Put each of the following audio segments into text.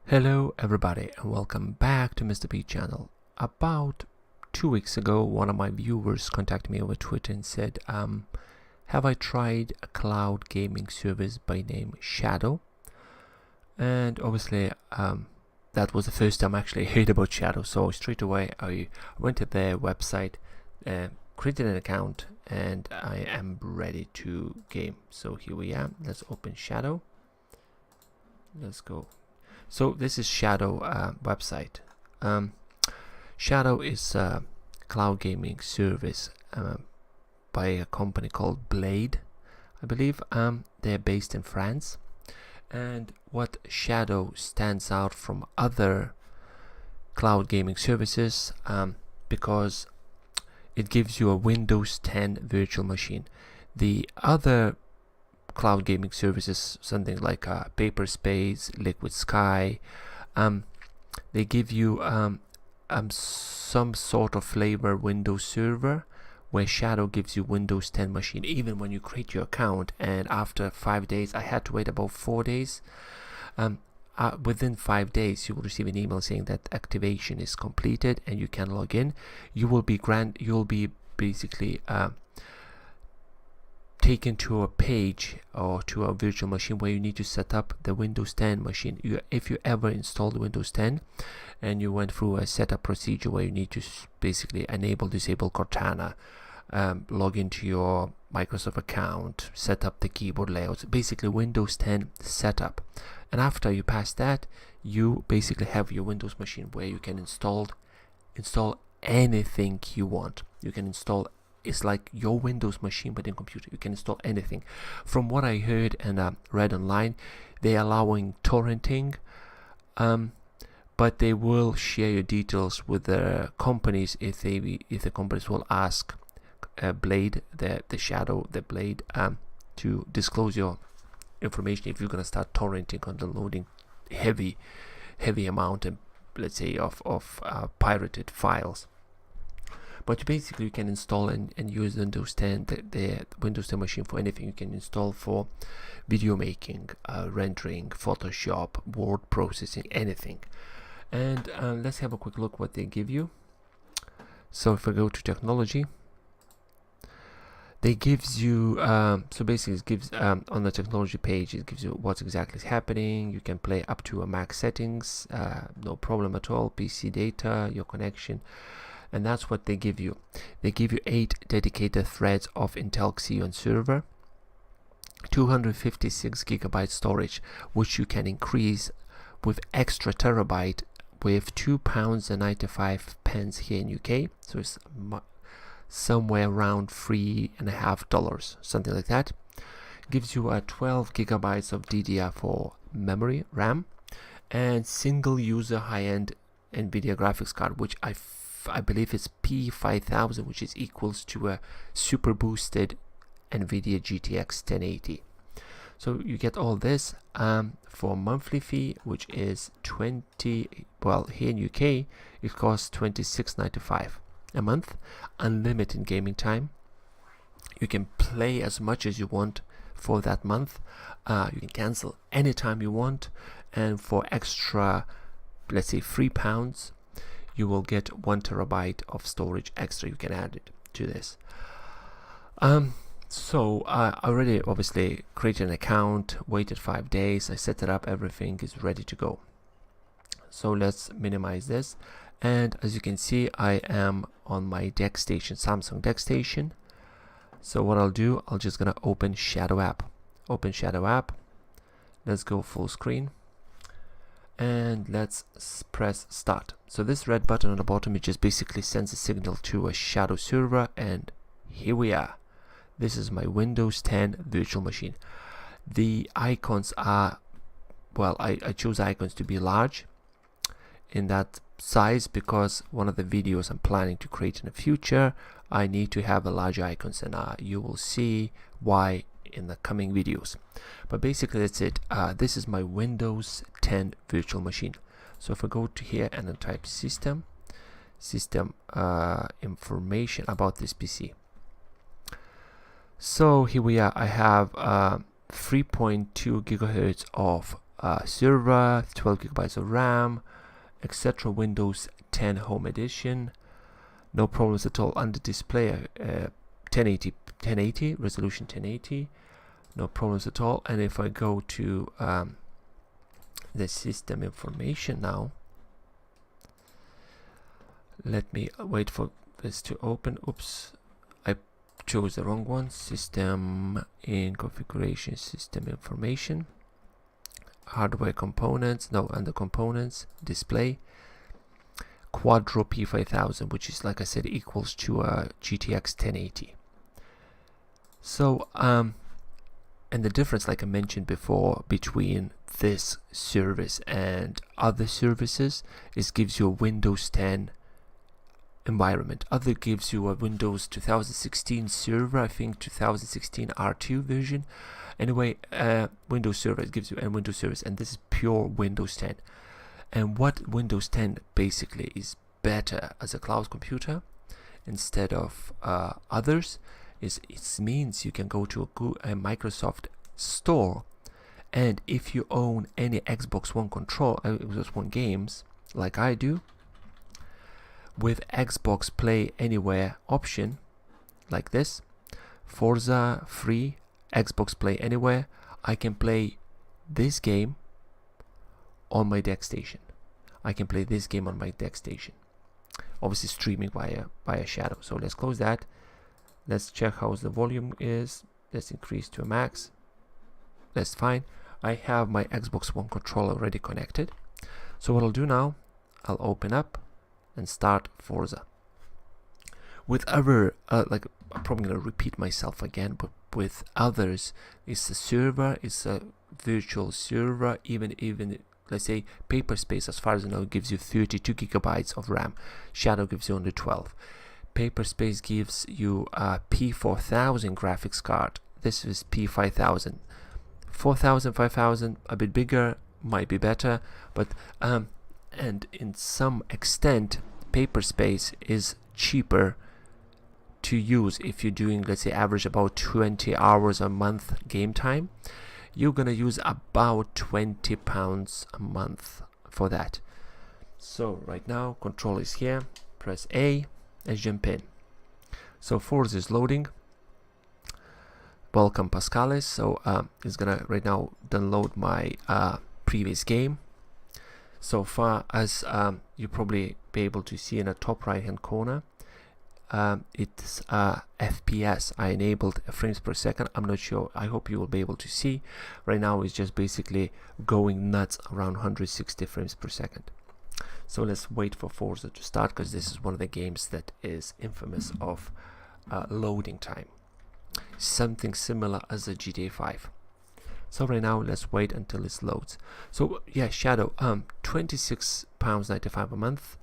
Hello everybody and welcome back to Mr. P channel. About 2 weeks ago, one of my viewers contacted me over Twitter and said, have I tried a cloud gaming service by name Shadow? And obviously that was the first time I actually heard about Shadow, so straight away I went to their website, created an account, and I am ready to game. So here we are. Let's open Shadow. Let's go. So this is Shadow website. Shadow is a cloud gaming service by a company called Blade, I believe. They're based in France. And what Shadow stands out from other cloud gaming services because it gives you a Windows 10 virtual machine. The other cloud gaming services, something like Paperspace, Liquid Sky, they give you some sort of flavor Windows server, where Shadow gives you Windows 10 machine even when you create your account. And after 5 days, I had to wait about 4 days. Within 5 days, you will receive an email saying that activation is completed and you can log in. You will be basically taken to a page or to a virtual machine where you need to set up the Windows 10 machine. If you ever installed Windows 10 and you went through a setup procedure where you need to basically disable Cortana, log into your Microsoft account, set up the keyboard layouts, basically Windows 10 setup. And after you pass that, you basically have your Windows machine where you can install anything you want. You can install, it's like your Windows machine but in computer. You can install anything. From what I heard and read online, they're allowing torrenting, but they will share your details with the companies if the companies will ask Blade, the Blade, to disclose your information if you're gonna start torrenting or downloading heavy amount of, let's say, of pirated files. But basically you can install and use Windows 10, the Windows 10 machine, for anything. You can install for video making, rendering, Photoshop, word processing, anything. And let's have a quick look what they give you. So if I go to technology, they gives you so basically it gives on the technology page, it gives you what exactly is happening. You can play up to a max settings, no problem at all. PC data, your connection. And that's what they give you. They give you 8 dedicated threads of Intel Xeon server, 256 gigabyte storage, which you can increase with extra terabyte with £2.95 here in UK. So it's somewhere around $3.50, something like that. Gives you a 12 gigabytes of DDR4 memory RAM and single user high-end NVIDIA graphics card, which I believe it's P5000, which is equals to a super boosted NVIDIA GTX 1080. So you get all this for a monthly fee, which is here in UK it costs £26.95 a month. Unlimited gaming time. You can play as much as you want for that month. You can cancel anytime you want, and for extra, let's say £3, you will get 1 terabyte of storage extra. You can add it to this. So I already obviously created an account, waited 5 days, I set it up, everything is ready to go. So let's minimize this, and as you can see, I am on my DeX station, Samsung DeX station. So what I'll do, I'll just gonna open Shadow app. Open Shadow app. Let's go full screen. And let's press start. So this red button on the bottom, it just basically sends a signal to a Shadow server, and here we are. This is my Windows 10 virtual machine. The icons are, well, I chose icons to be large in that size because one of the videos I'm planning to create in the future, I need to have a large icons, and you will see why in the coming videos. But basically that's it. This is my Windows 10 virtual machine. So if I go to here and then type system information about this PC. So here we are. I have 3.2 gigahertz of server, 12 gigabytes of RAM, etc. Windows 10 Home Edition. No problems at all. Under display, 1080 resolution, 1080. No problems at all. And if I go to the system information now, let me wait for this to open. Oops, I chose the wrong one. System in configuration, system information, hardware components, no, under components, display, Quadro P5000, which is, like I said, equals to a GTX 1080. So and the difference, like I mentioned before, between this service and other services is gives you a Windows 10 environment. Other gives you a Windows 2016 server, I think 2016 R2 version. Anyway, Windows server, it gives you a Windows service, and this is pure Windows 10. And what Windows 10 basically is better as a cloud computer instead of others is it means you can go to a Microsoft store, and if you own any Xbox One Xbox One games like I do, with Xbox Play Anywhere option like this, FORZA free, Xbox Play Anywhere, I can play this game on my DeX station. I can play this game on my DeX station, obviously streaming via Shadow. So let's close that. Let's check how the volume is. Let's increase to a max. That's fine. I have my Xbox One controller already connected. So what I'll do now, I'll open up and start Forza. With other, like, I'm probably going to repeat myself again, but with others, it's a server, it's a virtual server. Even let's say Paperspace, as far as I know, gives you 32 gigabytes of RAM. Shadow gives you only 12. Paperspace gives you a P4000 graphics card. This is P5000. 4000, 5000, a bit bigger, might be better, but and in some extent, Paperspace is cheaper to use if you're doing, let's say, average about 20 hours a month game time. You're gonna use about £20 a month for that. So right now, control is here. Press A and jump in. So Forza is loading. Welcome Pascalis. So it's gonna right now download my previous game. So far as you probably be able to see in the top right hand corner, it's FPS. I enabled frames per second. I'm not sure, I hope you will be able to see. Right now it's just basically going nuts around 160 frames per second. So let's wait for Forza to start, because this is one of the games that is infamous of loading time, something similar as a GTA 5. So right now let's wait until it loads. So yeah, Shadow, £26.95 a month.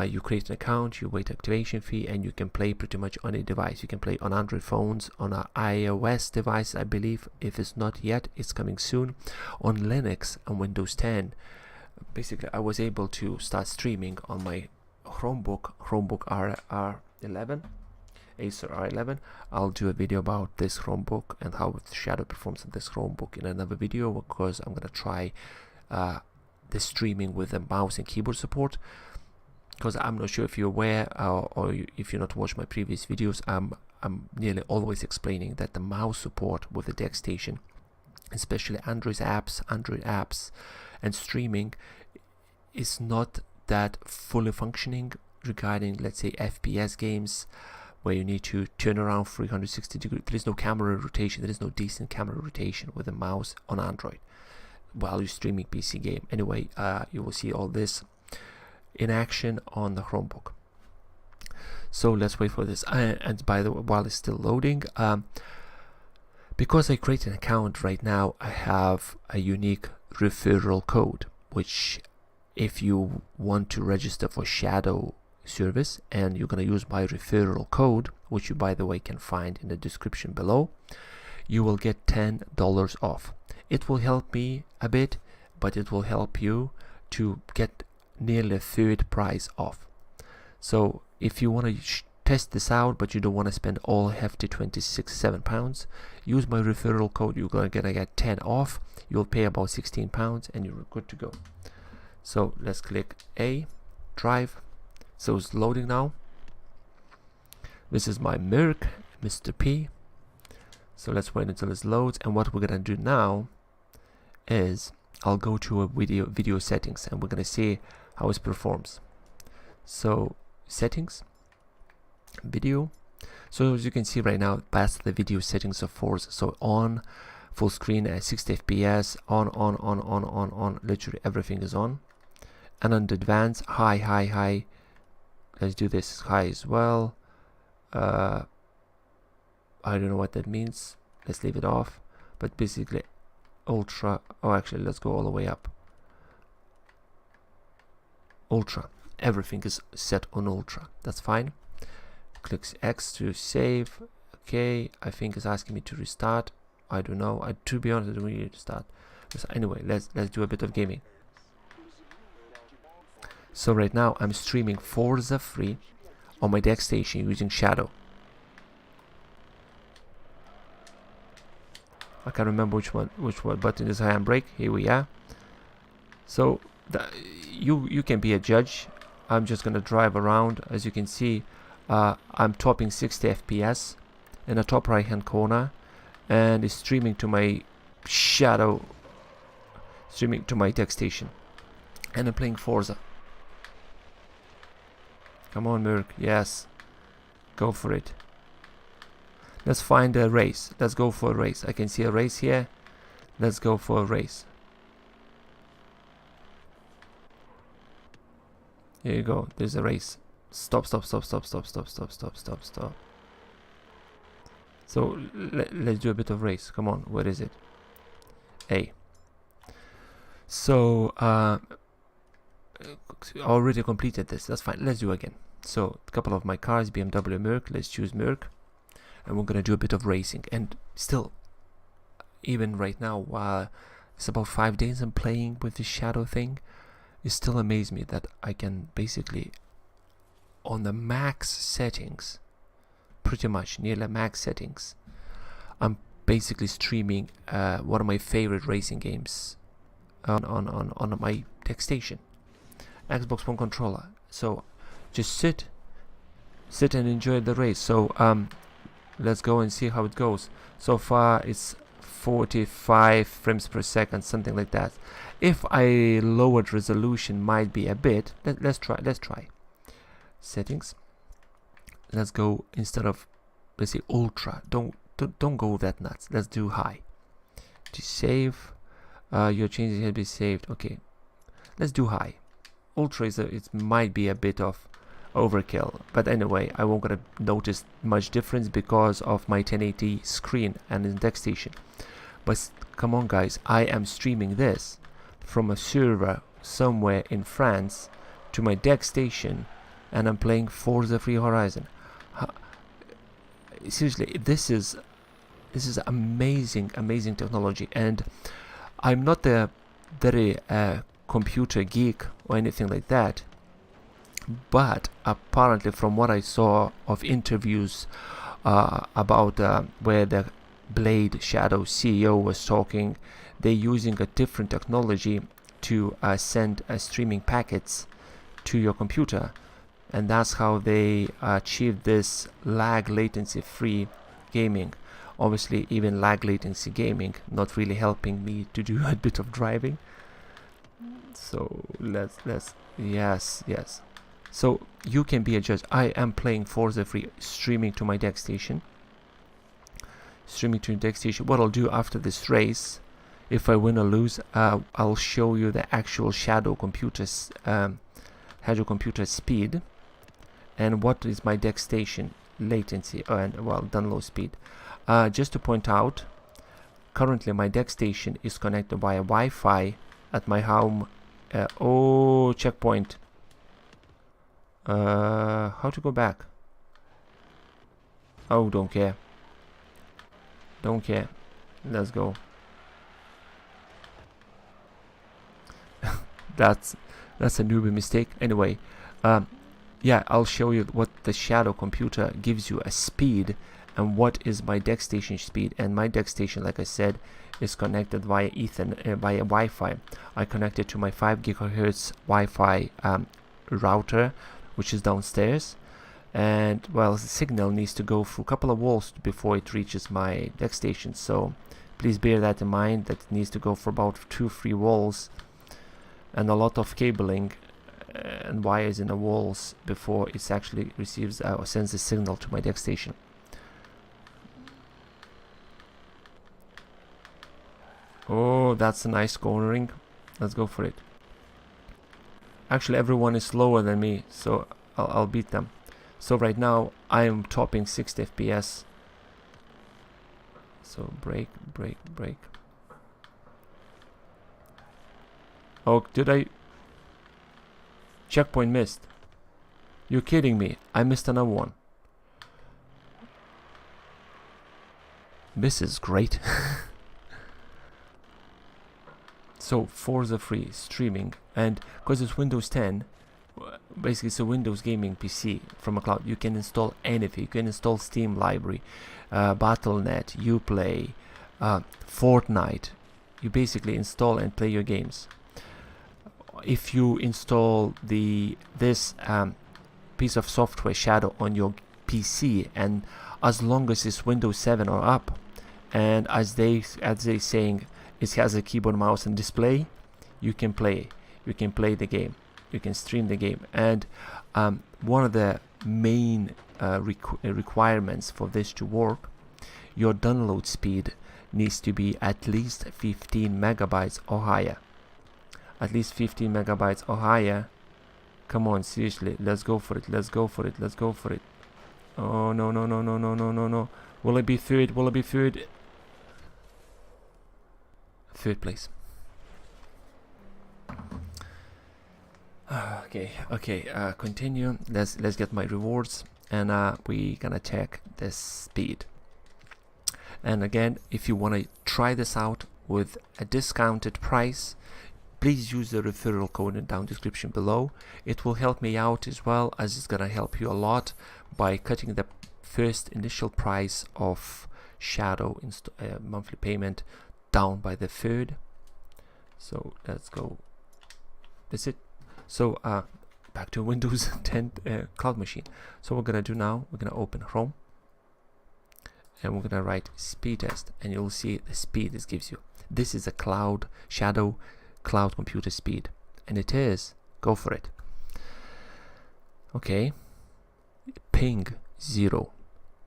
You create an account, you wait activation fee, and you can play pretty much on a device. You can play on Android phones, on an iOS device, I believe. If it's not yet, it's coming soon. On Linux and Windows 10. Basically, I was able to start streaming on my Chromebook R11, Acer R11. I'll do a video about this Chromebook and how Shadow performs on this Chromebook in another video, because I'm gonna try the streaming with the mouse and keyboard support. Because I'm not sure if you're aware, or if you're not watched my previous videos, I'm nearly always explaining that the mouse support with the DeX station, especially Android apps and streaming, is not that fully functioning regarding, let's say, FPS games, where you need to turn around 360 degrees. There is no camera rotation. There is no decent camera rotation with a mouse on Android while you're streaming PC game. Anyway, you will see all this in action on the Chromebook. So let's wait for this. And by the way, while it's still loading, because I created an account right now, I have a unique referral code, which if you want to register for Shadow service and you're going to use my referral code, which you by the way can find in the description below, you will get $10 off. It will help me a bit, but it will help you to get nearly a third price off. So if you want to test this out, but you don't want to spend all hefty £26.7, use my referral code. You're gonna get 10 off. You'll pay about £16 and you're good to go. So let's click A, drive. So it's loading now. This is my Merc, Mr. P. So let's wait until it loads, and what we're gonna do now is I'll go to a video settings, and we're gonna see how it performs. So settings, video. So as you can see right now, that's the video settings of FORZA. So on, full screen at 60 FPS, on, literally everything is on. And on the advanced, high. Let's do this high as well. I don't know what that means. Let's leave it off. But basically, ultra. Oh, actually, let's go all the way up. Ultra. Everything is set on ultra. That's fine. Clicks X to save. Okay, I think it's asking me to restart. I don't know. To be honest, I don't really need to start. So anyway, let's do a bit of gaming. So right now I'm streaming FORZA free on my DeX station using Shadow. I can't remember which button is handbrake. Here we are. So you can be a judge. I'm just gonna drive around. As you can see, I'm topping 60 FPS in the top right hand corner, and it's streaming to my Shadow, streaming to my DeX station, and I'm playing FORZA. Come on, Merc. Yes, go for it. Let's find a race. Let's go for a race. I can see a race here. Let's go for a race. Here you go. There's a race. Stop. So let's do a bit of race. Come on. Where is it? A. So already completed this. That's fine. Let's do again. So a couple of my cars, BMW, Merc. Let's choose Merc. And we're gonna do a bit of racing. And still, even right now, it's about 5 days I'm playing with this Shadow thing, it still amazes me that I can basically, on the max settings, pretty much nearly max settings, I'm basically streaming one of my favorite racing games on my DeX station, Xbox One controller. So just sit and enjoy the race. So let's go and see how it goes. So far it's 45 frames per second, something like that. If I lowered resolution, might be a bit. Let's try settings. Let's go, instead of, let's say, ultra. Don't go that nuts. Let's do high. To save, your changes will be saved. Okay, let's do high. Ultra is it might be a bit of overkill, but anyway, I won't gonna notice much difference because of my 1080 screen and in DeX station. But come on, guys, I am streaming this from a server somewhere in France to my DeX station, and I'm playing FORZA Free Horizon. Seriously, this is amazing technology, and I'm not a very computer geek or anything like that, but apparently from what I saw of interviews about where the Blade Shadow CEO was talking, they're using a different technology to send streaming packets to your computer, and that's how they achieve this lag latency free gaming. Obviously, even lag latency gaming not really helping me to do a bit of driving. So let's yes. So you can be a judge. I am playing FORZA free, streaming to my DeX station. What I'll do after this race, if I win or lose, I'll show you the actual Shadow computer speed, and what is my DeX station latency and download speed. Just to point out, currently my DeX station is connected via Wi-Fi at my home. Oh, checkpoint. How to go back? Oh, don't care. Let's go. That's a newbie mistake. Anyway, yeah, I'll show you what the Shadow computer gives you a speed and what is my DeX station speed. And my DeX station, like I said, is connected via Ethernet, via Wi-Fi. I connected to my 5 gigahertz Wi-Fi router, which is downstairs. And well, the signal needs to go through a couple of walls before it reaches my DeX station. So please bear that in mind, that it needs to go for about 2-3 walls and a lot of cabling and wires in the walls before it actually receives or sends a signal to my DeX station. Oh, that's a nice cornering. Let's go for it. Actually, everyone is slower than me, so I'll beat them. So right now I am topping 60 FPS. So break. Oh, did I? Checkpoint missed. You're kidding me. I missed another one. This is great. So FORZA free streaming, and because it's Windows 10, basically it's a Windows gaming PC from a cloud. You can install anything. You can install Steam library, Battle.net, Uplay, Fortnite. You basically install and play your games. If you install this piece of software Shadow on your PC, and as long as it's Windows 7 or up, and as they saying it has a keyboard, mouse and display, you can play the game, you can stream the game. And one of the main requirements for this to work, your download speed needs to be at least 15 megabytes or higher. At least 15 megabytes or higher. Come on, seriously, let's go for it. Oh, no. Will it be third? Third place. Okay, continue. Let's get my rewards, and we gonna check the speed. And again, if you want to try this out with a discounted price, please use the referral code in the down description below. It will help me out as well, as it's gonna help you a lot by cutting the first initial price of Shadow monthly payment down by the third. So let's go. That's it. So back to Windows 10 Cloud Machine. So what we're gonna do now, we're gonna open Chrome, and we're gonna write speed test, and you'll see the speed this gives you. This is a Shadow cloud computer speed, and it is, go for it. Okay, ping 0,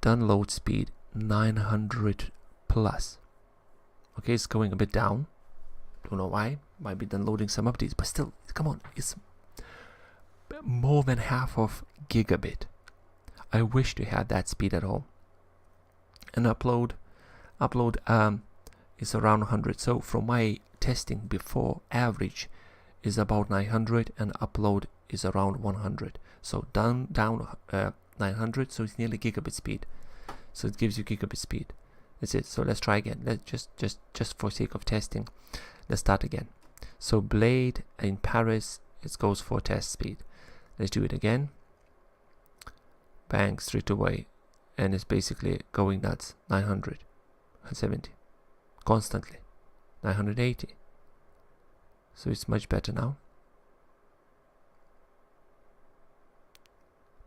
download speed 900 plus. Okay, it's going a bit down, don't know why, might be downloading some updates, but still, come on, it's more than half of gigabit. I wish to have that speed at home. And upload is around 100. So from my testing before, average is about 900 and upload is around 100. So down 900, so it's nearly gigabit speed. So it gives you gigabit speed. That's it. So let's try again. Let's just for sake of testing, let's start again. So Blade in Paris, it goes for test speed. Let's do it again. Bang, straight away, and it's basically going nuts. 970 constantly, 980. So it's much better now.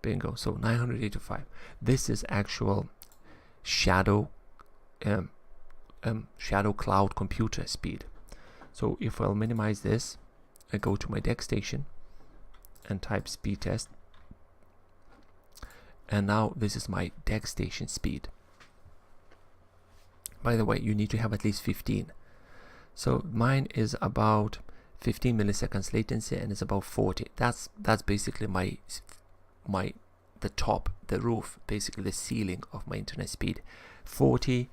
Bingo. So 985. This is actual Shadow Shadow Cloud computer speed. So if I'll minimize this, I go to my DeX station and type speed test, and now this is my DeX station speed. By the way, you need to have at least 15. So mine is about 15 milliseconds latency, and it's about 40. That's basically the top, the roof, basically the ceiling of my internet speed. 40,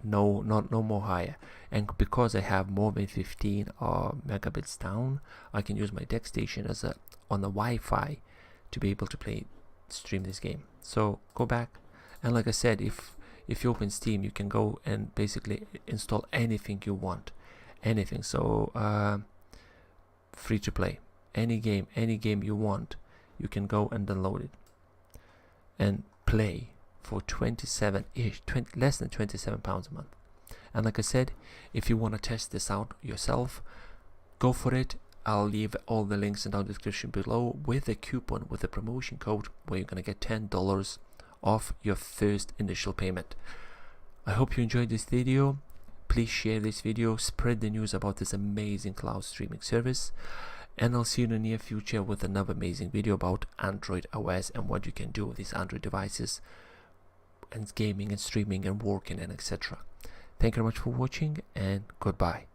no more higher. And because I have more than 15 megabits down, I can use my DeX station as on the Wi-Fi to be able to stream this game. So go back, and like I said, if you open Steam, you can go and basically install anything you want, anything. So free to play, any game you want, you can go and download it and play for 27-ish, less than £27 a month. And like I said, if you want to test this out yourself, go for it. I'll leave all the links in the description below with a coupon, with a promotion code, where you're going to get $10 off your first initial payment. I hope you enjoyed this video. Please share this video, spread the news about this amazing cloud streaming service, and I'll see you in the near future with another amazing video about Android OS and what you can do with these Android devices and gaming and streaming and working and etc. Thank you very much for watching, and goodbye.